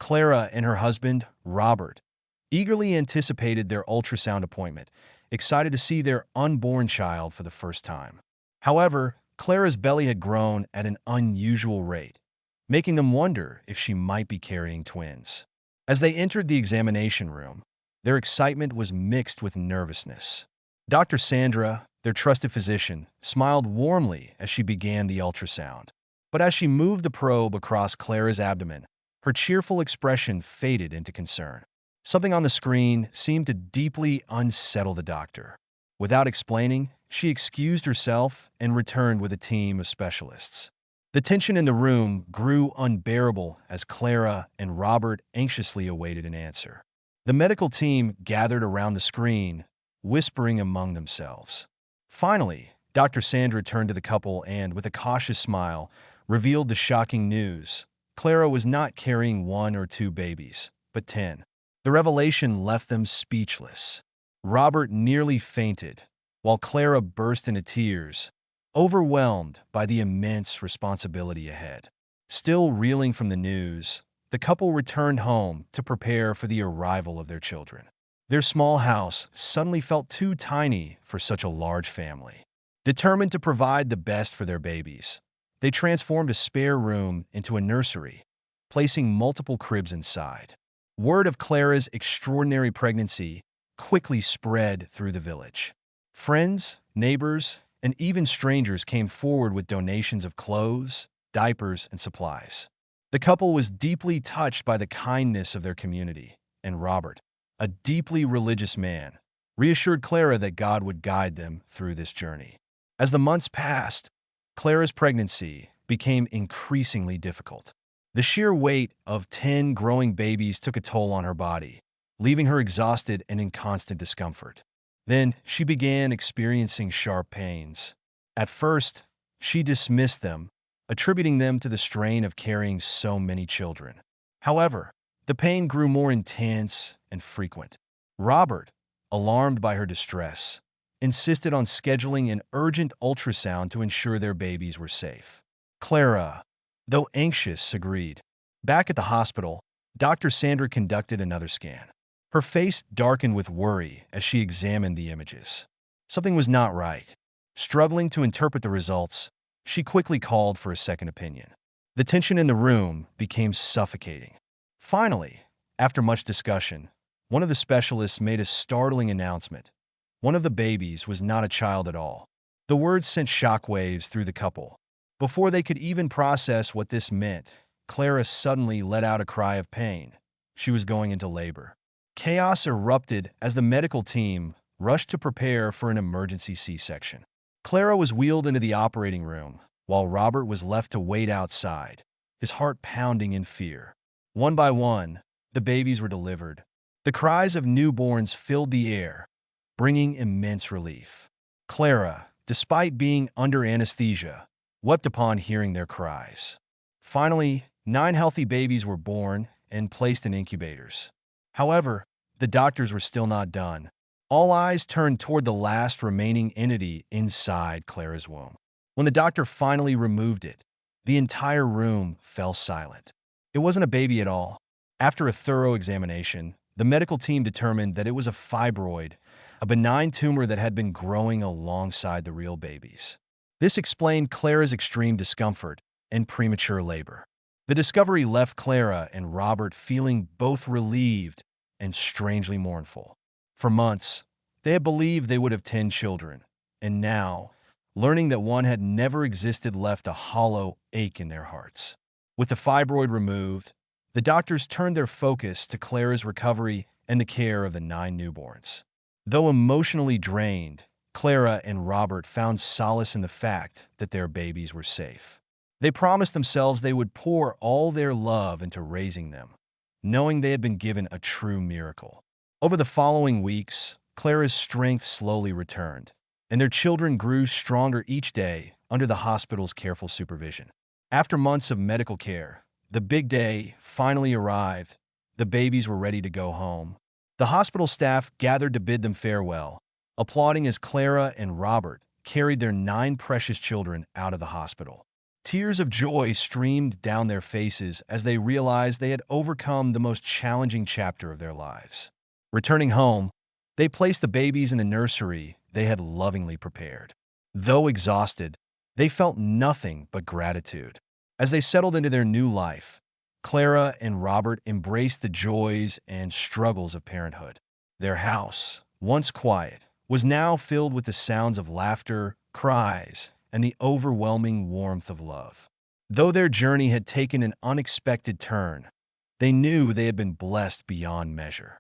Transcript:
Clara and her husband, Robert, eagerly anticipated their ultrasound appointment, excited to see their unborn child for the first time. However, Clara's belly had grown at an unusual rate, making them wonder if she might be carrying twins. As they entered the examination room, their excitement was mixed with nervousness. Dr. Sandra, their trusted physician, smiled warmly as she began the ultrasound. But as she moved the probe across Clara's abdomen, her cheerful expression faded into concern. Something on the screen seemed to deeply unsettle the doctor. Without explaining, she excused herself and returned with a team of specialists. The tension in the room grew unbearable as Clara and Robert anxiously awaited an answer. The medical team gathered around the screen, whispering among themselves. Finally, Dr. Sandra turned to the couple and, with a cautious smile, revealed the shocking news. Clara was not carrying 1 or 2 babies, but 10. The revelation left them speechless. Robert nearly fainted, while Clara burst into tears, overwhelmed by the immense responsibility ahead. Still reeling from the news, the couple returned home to prepare for the arrival of their children. Their small house suddenly felt too tiny for such a large family. Determined to provide the best for their babies, they transformed a spare room into a nursery, placing multiple cribs inside. Word of Clara's extraordinary pregnancy quickly spread through the village. Friends, neighbors, and even strangers came forward with donations of clothes, diapers, and supplies. The couple was deeply touched by the kindness of their community, and Robert, a deeply religious man, reassured Clara that God would guide them through this journey. As the months passed, Clara's pregnancy became increasingly difficult. The sheer weight of 10 growing babies took a toll on her body, leaving her exhausted and in constant discomfort. Then she began experiencing sharp pains. At first, she dismissed them, attributing them to the strain of carrying so many children. However, the pain grew more intense and frequent. Robert, alarmed by her distress, insisted on scheduling an urgent ultrasound to ensure their babies were safe. Clara, though anxious, agreed. Back at the hospital, Dr. Sandra conducted another scan. Her face darkened with worry as she examined the images. Something was not right. Struggling to interpret the results, she quickly called for a second opinion. The tension in the room became suffocating. Finally, after much discussion, one of the specialists made a startling announcement. One of the babies was not a child at all. The words sent shockwaves through the couple. Before they could even process what this meant, Clara suddenly let out a cry of pain. She was going into labor. Chaos erupted as the medical team rushed to prepare for an emergency C-section. Clara was wheeled into the operating room, while Robert was left to wait outside, his heart pounding in fear. One by one, the babies were delivered. The cries of newborns filled the air, bringing immense relief. Clara, despite being under anesthesia, wept upon hearing their cries. Finally, 9 healthy babies were born and placed in incubators. However, the doctors were still not done. All eyes turned toward the last remaining entity inside Clara's womb. When the doctor finally removed it, the entire room fell silent. It wasn't a baby at all. After a thorough examination, the medical team determined that it was a fibroid, a benign tumor that had been growing alongside the real babies. This explained Clara's extreme discomfort and premature labor. The discovery left Clara and Robert feeling both relieved and strangely mournful. For months, they had believed they would have 10 children, and now, learning that one had never existed left a hollow ache in their hearts. With the fibroid removed, the doctors turned their focus to Clara's recovery and the care of the 9 newborns. Though emotionally drained, Clara and Robert found solace in the fact that their babies were safe. They promised themselves they would pour all their love into raising them, knowing they had been given a true miracle. Over the following weeks, Clara's strength slowly returned, and their children grew stronger each day under the hospital's careful supervision. After months of medical care, the big day finally arrived. The babies were ready to go home. The hospital staff gathered to bid them farewell, applauding as Clara and Robert carried their 9 precious children out of the hospital. Tears of joy streamed down their faces as they realized they had overcome the most challenging chapter of their lives. Returning home, they placed the babies in the nursery they had lovingly prepared. Though exhausted, they felt nothing but gratitude. As they settled into their new life, Clara and Robert embraced the joys and struggles of parenthood. Their house, once quiet, was now filled with the sounds of laughter, cries, and the overwhelming warmth of love. Though their journey had taken an unexpected turn, they knew they had been blessed beyond measure.